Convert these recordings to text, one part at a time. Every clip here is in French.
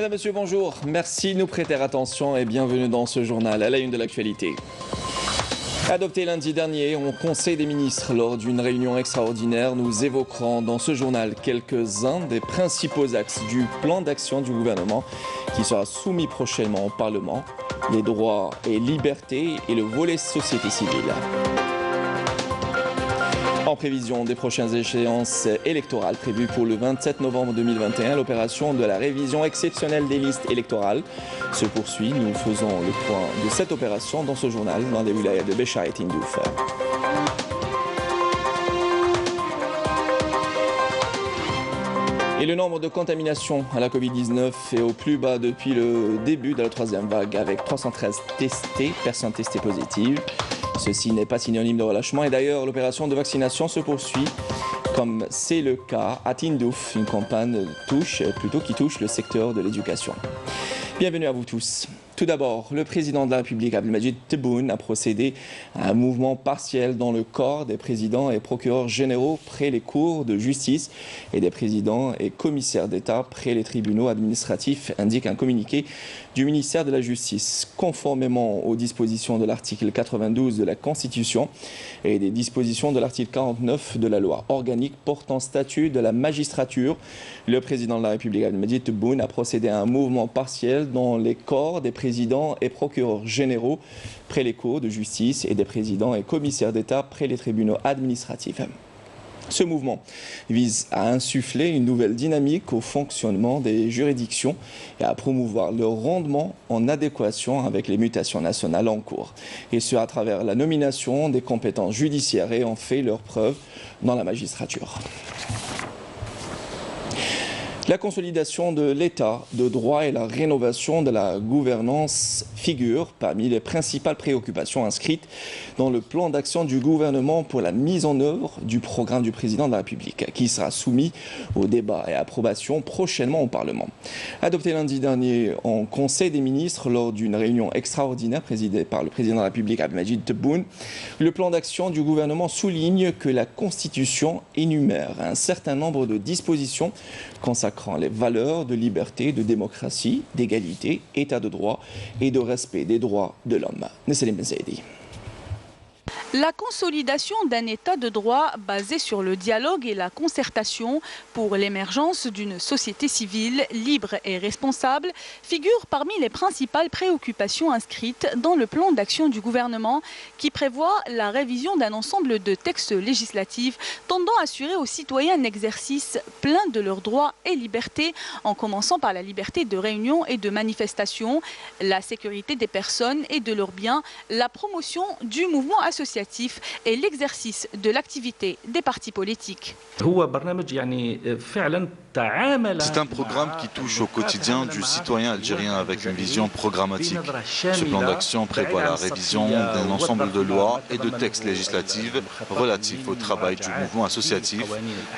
Madame, Monsieur, bonjour. Merci de nous prêter attention et bienvenue dans ce journal à la une de l'actualité. Adopté lundi dernier au Conseil des ministres lors d'une réunion extraordinaire, nous évoquerons dans ce journal quelques-uns des principaux axes du plan d'action du gouvernement qui sera soumis prochainement au Parlement, les droits et libertés et le volet société civile. En prévision des prochaines échéances électorales prévues pour le 27 novembre 2021, l'opération de la révision exceptionnelle des listes électorales se poursuit. Nous faisons le point de cette opération dans ce journal dans les wilayas de Béchar et Tindouf. Et le nombre de contaminations à la Covid-19 est au plus bas depuis le début de la troisième vague avec 313 personnes testées positives. Ceci n'est pas synonyme de relâchement et d'ailleurs l'opération de vaccination se poursuit comme c'est le cas à Tindouf, une campagne qui touche le secteur de l'éducation. Bienvenue à vous tous. Tout d'abord, le président de la République, Abdelmadjid Tebboune, a procédé à un mouvement partiel dans le corps des présidents et procureurs généraux près les cours de justice et des présidents et commissaires d'État près les tribunaux administratifs, indique un communiqué du ministère de la Justice. Conformément aux dispositions de l'article 92 de la Constitution et des dispositions de l'article 49 de la loi organique portant statut de la magistrature, le président de la République, Abdelmadjid Tebboune, a procédé à un mouvement partiel dans les corps des présidents et procureurs généraux près les cours de justice et des présidents et commissaires d'État près les tribunaux administratifs. Ce mouvement vise à insuffler une nouvelle dynamique au fonctionnement des juridictions et à promouvoir leur rendement en adéquation avec les mutations nationales en cours. Et ce, à travers la nomination des compétences judiciaires ayant fait leur preuve dans la magistrature. La consolidation de l'état de droit et la rénovation de la gouvernance figurent parmi les principales préoccupations inscrites dans le plan d'action du gouvernement pour la mise en œuvre du programme du président de la République, qui sera soumis au débat et approbation prochainement au Parlement. Adopté lundi dernier en Conseil des ministres lors d'une réunion extraordinaire présidée par le président de la République, Abdelmadjid Tebboune, le plan d'action du gouvernement souligne que la Constitution énumère un certain nombre de dispositions consacrant les valeurs de liberté, de démocratie, d'égalité, état de droit et de respect des droits de l'homme. Nesselim Ben Saidi. La consolidation d'un état de droit basé sur le dialogue et la concertation pour l'émergence d'une société civile libre et responsable figure parmi les principales préoccupations inscrites dans le plan d'action du gouvernement qui prévoit la révision d'un ensemble de textes législatifs tendant à assurer aux citoyens un exercice plein de leurs droits et libertés, en commençant par la liberté de réunion et de manifestation, la sécurité des personnes et de leurs biens, la promotion du mouvement associatif et l'exercice de l'activité des partis politiques. C'est un programme qui touche au quotidien du citoyen algérien avec une vision programmatique. Ce plan d'action prévoit la révision d'un ensemble de lois et de textes législatifs relatifs au travail du mouvement associatif,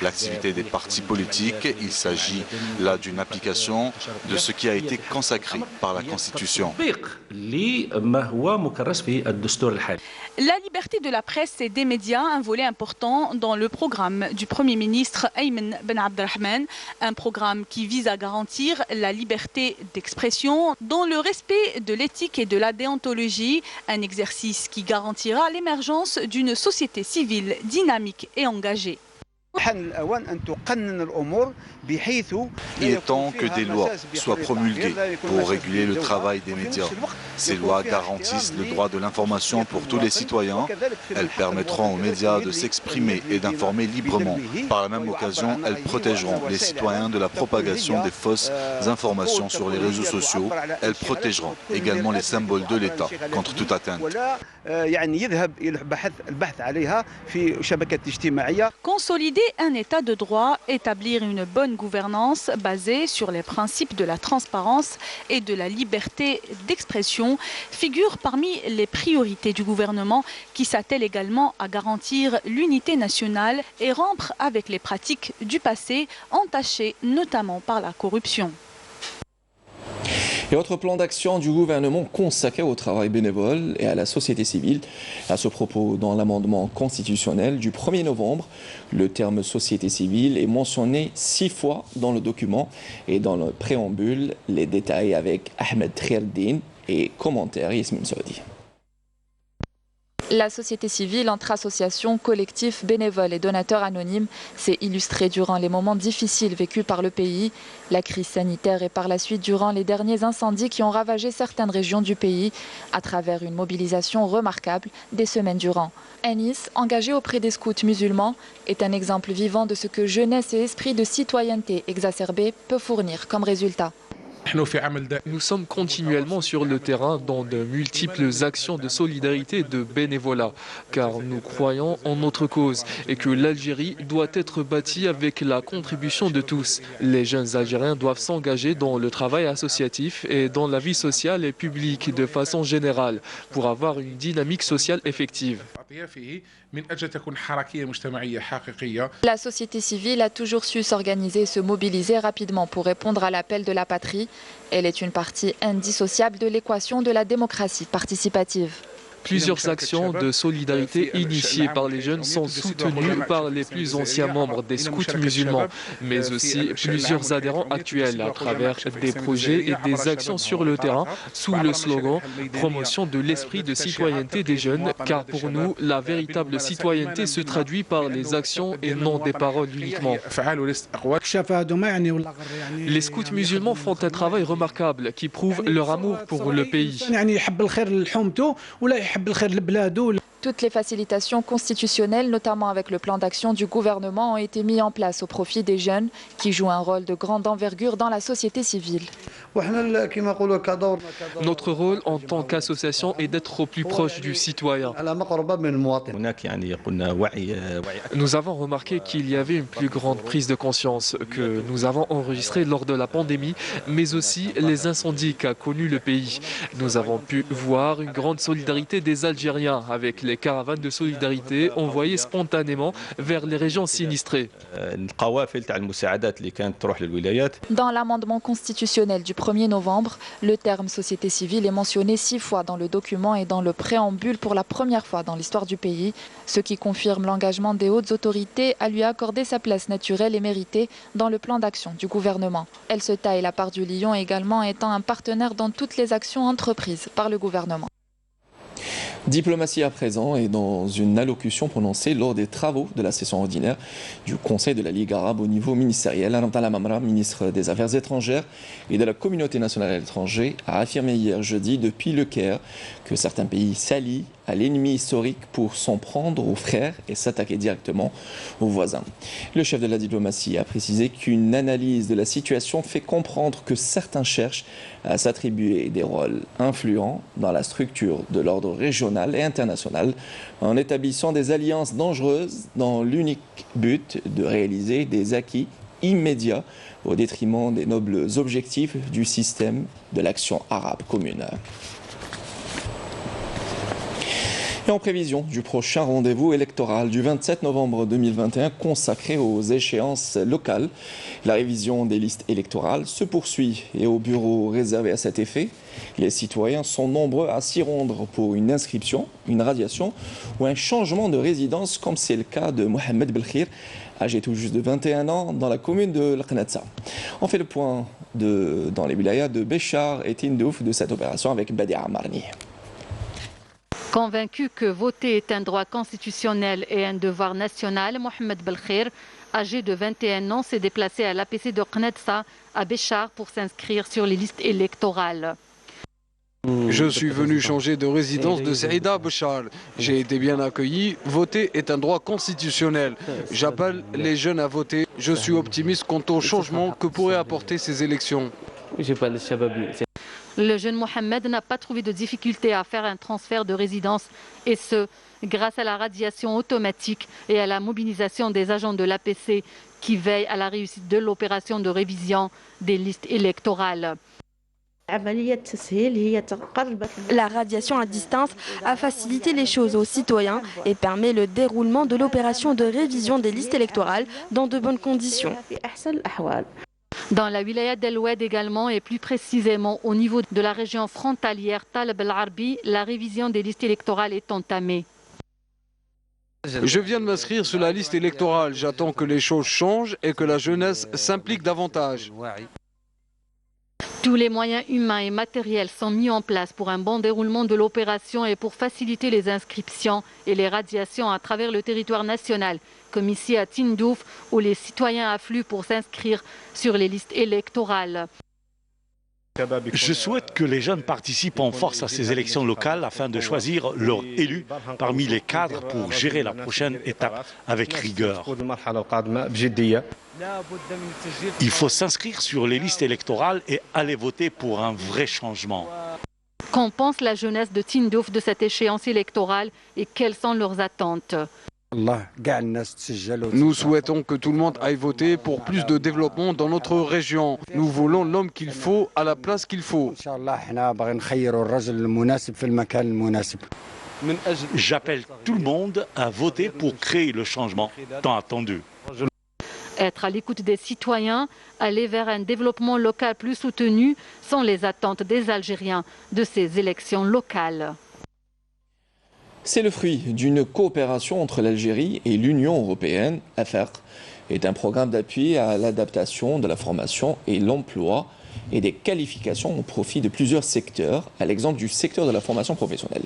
l'activité des partis politiques. Il s'agit là d'une application de ce qui a été consacré par la Constitution. La liberté de la presse et des médias, un volet important dans le programme du Premier ministre Ayman Ben Abdelrahman, un programme qui vise à garantir la liberté d'expression dans le respect de l'éthique et de la déontologie, un exercice qui garantira l'émergence d'une société civile dynamique et engagée. Il est temps que des lois soient promulguées pour réguler le travail des médias. Ces lois garantissent le droit de l'information pour tous les citoyens. Elles permettront aux médias de s'exprimer et d'informer librement. Par la même occasion, elles protégeront les citoyens de la propagation des fausses informations sur les réseaux sociaux. Elles protégeront également les symboles de l'État contre toute atteinte. Consolider un état de droit, établir une bonne gouvernance basée sur les principes de la transparence et de la liberté d'expression figure parmi les priorités du gouvernement qui s'attelle également à garantir l'unité nationale et rompre avec les pratiques du passé entachées notamment par la corruption. Et autre plan d'action du gouvernement consacré au travail bénévole et à la société civile. À ce propos, dans l'amendement constitutionnel du 1er novembre, le terme société civile est mentionné 6 fois dans le document et dans le préambule, les détails avec Ahmed Khairdine et commentaire Yasmine Saudi. La société civile entre associations, collectifs, bénévoles et donateurs anonymes s'est illustrée durant les moments difficiles vécus par le pays, la crise sanitaire et par la suite durant les derniers incendies qui ont ravagé certaines régions du pays à travers une mobilisation remarquable des semaines durant. Anis, engagé auprès des scouts musulmans, est un exemple vivant de ce que jeunesse et esprit de citoyenneté exacerbé peut fournir comme résultat. Nous sommes continuellement sur le terrain dans de multiples actions de solidarité et de bénévolat, car nous croyons en notre cause et que l'Algérie doit être bâtie avec la contribution de tous. Les jeunes Algériens doivent s'engager dans le travail associatif et dans la vie sociale et publique de façon générale pour avoir une dynamique sociale effective. La société civile a toujours su s'organiser et se mobiliser rapidement pour répondre à l'appel de la patrie. Elle est une partie indissociable de l'équation de la démocratie participative. Plusieurs actions de solidarité initiées par les jeunes sont soutenues par les plus anciens membres des scouts musulmans, mais aussi plusieurs adhérents actuels à travers des projets et des actions sur le terrain sous le slogan « Promotion de l'esprit de citoyenneté des jeunes », car pour nous, la véritable citoyenneté se traduit par les actions et non des paroles uniquement. Les scouts musulmans font un travail remarquable qui prouve leur amour pour le pays. Toutes les facilitations constitutionnelles, notamment avec le plan d'action du gouvernement, ont été mises en place au profit des jeunes qui jouent un rôle de grande envergure dans la société civile. Notre rôle en tant qu'association est d'être au plus proche du citoyen. Nous avons remarqué qu'il y avait une plus grande prise de conscience que nous avons enregistrée lors de la pandémie, mais aussi les incendies qu'a connus le pays. Nous avons pu voir une grande solidarité des Algériens avec les caravanes de solidarité envoyées spontanément vers les régions sinistrées. Dans l'amendement constitutionnel du 1er novembre, le terme société civile est mentionné 6 fois dans le document et dans le préambule pour la première fois dans l'histoire du pays, ce qui confirme l'engagement des hautes autorités à lui accorder sa place naturelle et méritée dans le plan d'action du gouvernement. Elle se taille la part du lion également étant un partenaire dans toutes les actions entreprises par le gouvernement. Diplomatie à présent et dans une allocution prononcée lors des travaux de la session ordinaire du Conseil de la Ligue arabe au niveau ministériel. Aram Mamra, ministre des Affaires étrangères et de la communauté nationale à l'étranger, a affirmé hier jeudi depuis le Caire que certains pays s'allient à l'ennemi historique pour s'en prendre aux frères et s'attaquer directement aux voisins. Le chef de la diplomatie a précisé qu'une analyse de la situation fait comprendre que certains cherchent à s'attribuer des rôles influents dans la structure de l'ordre régional et international en établissant des alliances dangereuses dans l'unique but de réaliser des acquis immédiats au détriment des nobles objectifs du système de l'action arabe commune. Et en prévision du prochain rendez-vous électoral du 27 novembre 2021 consacré aux échéances locales, la révision des listes électorales se poursuit et au bureau réservé à cet effet, les citoyens sont nombreux à s'y rendre pour une inscription, une radiation ou un changement de résidence comme c'est le cas de Mohamed Belkhir, âgé tout juste de 21 ans dans la commune de L'Qnatsa. On fait le point dans les wilayas de Béchar et Tindouf de cette opération avec Badia Marni. Convaincu que voter est un droit constitutionnel et un devoir national, Mohamed Belkhir, âgé de 21 ans, s'est déplacé à l'APC de Qnatsa à Béchar pour s'inscrire sur les listes électorales. Je suis venu changer de résidence de Saïda à Béchar. J'ai été bien accueilli. Voter est un droit constitutionnel. J'appelle les jeunes à voter. Je suis optimiste quant au changement que pourraient apporter ces élections. Le jeune Mohamed n'a pas trouvé de difficulté à faire un transfert de résidence, et ce, grâce à la radiation automatique et à la mobilisation des agents de l'APC qui veillent à la réussite de l'opération de révision des listes électorales. La radiation à distance a facilité les choses aux citoyens et permet le déroulement de l'opération de révision des listes électorales dans de bonnes conditions. Dans la wilaya d'El Oued également, et plus précisément au niveau de la région frontalière Talab El Arbi, la révision des listes électorales est entamée. Je viens de m'inscrire sur la liste électorale. J'attends que les choses changent et que la jeunesse s'implique davantage. Tous les moyens humains et matériels sont mis en place pour un bon déroulement de l'opération et pour faciliter les inscriptions et les radiations à travers le territoire national, comme ici à Tindouf, où les citoyens affluent pour s'inscrire sur les listes électorales. Je souhaite que les jeunes participent en force à ces élections locales afin de choisir leur élu parmi les cadres pour gérer la prochaine étape avec rigueur. Il faut s'inscrire sur les listes électorales et aller voter pour un vrai changement. Qu'en pense la jeunesse de Tindouf de cette échéance électorale et quelles sont leurs attentes? Nous souhaitons que tout le monde aille voter pour plus de développement dans notre région. Nous voulons l'homme qu'il faut à la place qu'il faut. J'appelle tout le monde à voter pour créer le changement tant attendu. Être à l'écoute des citoyens, aller vers un développement local plus soutenu sont les attentes des Algériens de ces élections locales. C'est le fruit d'une coopération entre l'Algérie et l'Union européenne. AFER est un programme d'appui à l'adaptation de la formation et l'emploi et des qualifications au profit de plusieurs secteurs, à l'exemple du secteur de la formation professionnelle.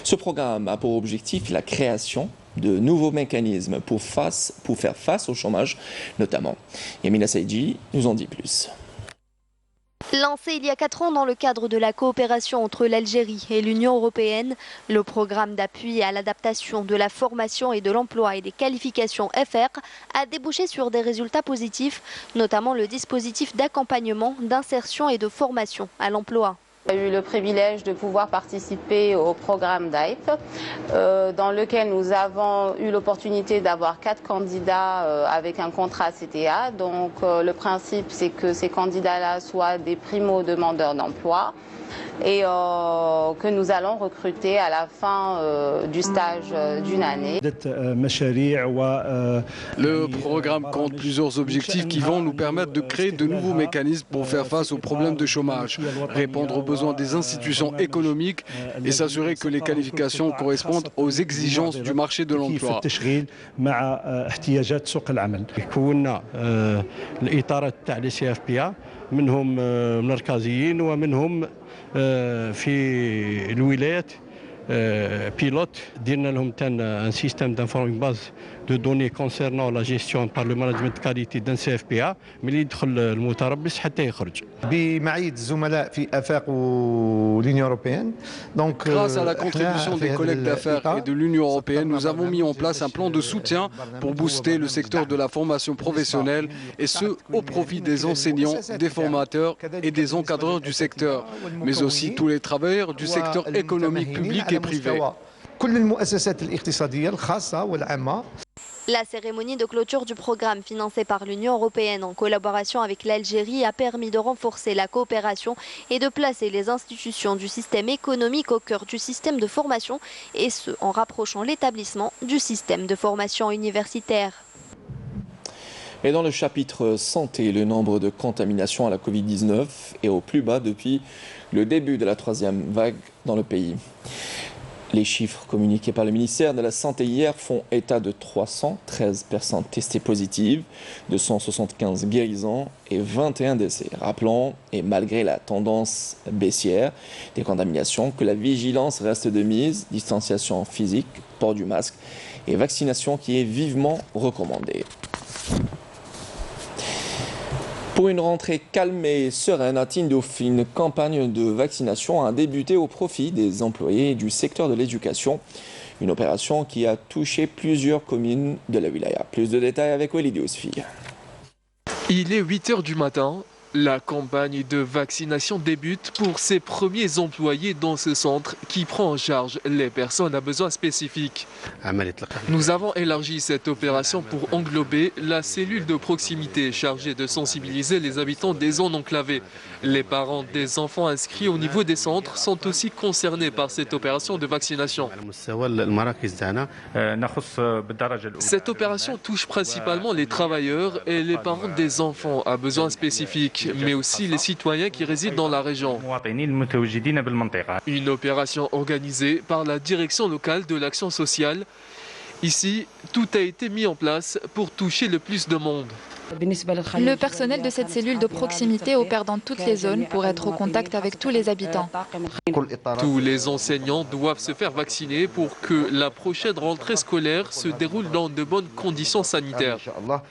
Ce programme a pour objectif la création de nouveaux mécanismes pour faire face au chômage notamment. Yamina Saïdji nous en dit plus. Lancé il y a 4 ans dans le cadre de la coopération entre l'Algérie et l'Union européenne, le programme d'appui à l'adaptation de la formation et de l'emploi et des qualifications FR a débouché sur des résultats positifs, notamment le dispositif d'accompagnement, d'insertion et de formation à l'emploi. J'ai eu le privilège de pouvoir participer au programme DAIF, dans lequel nous avons eu l'opportunité d'avoir 4 candidats avec un contrat CTA. Donc le principe, c'est que ces candidats-là soient des primo-demandeurs d'emploi et que nous allons recruter à la fin du stage d'une année. Le programme compte plusieurs objectifs qui vont nous permettre de créer de nouveaux mécanismes pour faire face aux problèmes de chômage, répondre aux besoins des institutions économiques et s'assurer que les qualifications correspondent aux exigences du marché de l'emploi. في الولايات بيلوت درنا لهم un système d'information base de données concernant la gestion par le management de qualité d'un CFPA ملي يدخل المتربص حتى يخرج. بمعية الزملاء في AFER l'Union européenne. Grâce à la contribution des collègues d'AFER et de l'Union européenne, nous avons mis en place un plan de soutien pour booster le secteur de la formation professionnelle et ce au profit des enseignants, des formateurs et des encadreurs du secteur, mais aussi tous les travailleurs du secteur économique public et privé. La cérémonie de clôture du programme financé par l'Union européenne en collaboration avec l'Algérie a permis de renforcer la coopération et de placer les institutions du système économique au cœur du système de formation et ce en rapprochant l'établissement du système de formation universitaire. Et dans le chapitre santé, le nombre de contaminations à la Covid-19 est au plus bas depuis le début de la 3e vague dans le pays. Les chiffres communiqués par le ministère de la Santé hier font état de 313 personnes testées positives, 275 guérisons et 21 décès. Rappelons, et malgré la tendance baissière des contaminations, que la vigilance reste de mise, distanciation physique, port du masque et vaccination qui est vivement recommandée. Pour une rentrée calme et sereine à Tindouf, une campagne de vaccination a débuté au profit des employés du secteur de l'éducation. Une opération qui a touché plusieurs communes de la wilaya. Plus de détails avec Walid Yousfi. Il est 8 h du matin La campagne de vaccination débute pour ses premiers employés dans ce centre qui prend en charge les personnes à besoins spécifiques. Nous avons élargi cette opération pour englober la cellule de proximité chargée de sensibiliser les habitants des zones enclavées. Les parents des enfants inscrits au niveau des centres sont aussi concernés par cette opération de vaccination. Cette opération touche principalement les travailleurs et les parents des enfants à besoins spécifiques, mais aussi les citoyens qui résident dans la région. Une opération organisée par la direction locale de l'action sociale. Ici, tout a été mis en place pour toucher le plus de monde. Le personnel de cette cellule de proximité opère dans toutes les zones pour être au contact avec tous les habitants. Tous les enseignants doivent se faire vacciner pour que la prochaine rentrée scolaire se déroule dans de bonnes conditions sanitaires.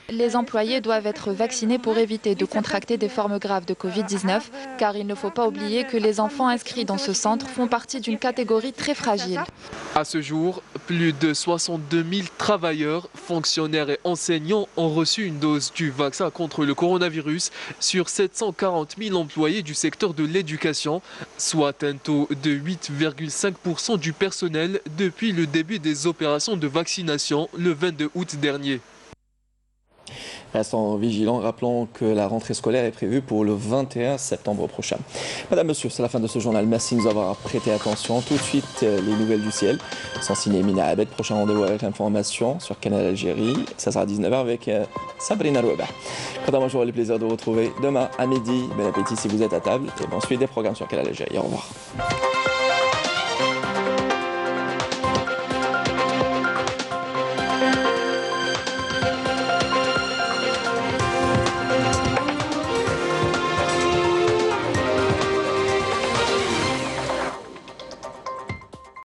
Les employés doivent être vaccinés pour éviter de contracter des formes graves de Covid-19, car il ne faut pas oublier que les enfants inscrits dans ce centre font partie d'une catégorie très fragile. À ce jour, plus de 62 000 travailleurs, fonctionnaires et enseignants ont reçu une dose du vaccin contre le coronavirus sur 740 000 employés du secteur de l'éducation, soit un taux de 8,5% du personnel depuis le début des opérations de vaccination le 22 août dernier. Restons vigilants, rappelons que la rentrée scolaire est prévue pour le 21 septembre prochain. Madame, Monsieur, c'est la fin de ce journal. Merci de nous avoir prêté attention. Tout de suite, les nouvelles du ciel sont signées Mina Abed. Prochain rendez-vous avec l'information sur Canal Algérie. Ça sera à 19h avec Sabrina Roueba. Quant à moi, j'aurai le plaisir de vous retrouver demain à midi. Bon appétit si vous êtes à table. Et bon, suite des programmes sur Canal Algérie. Au revoir.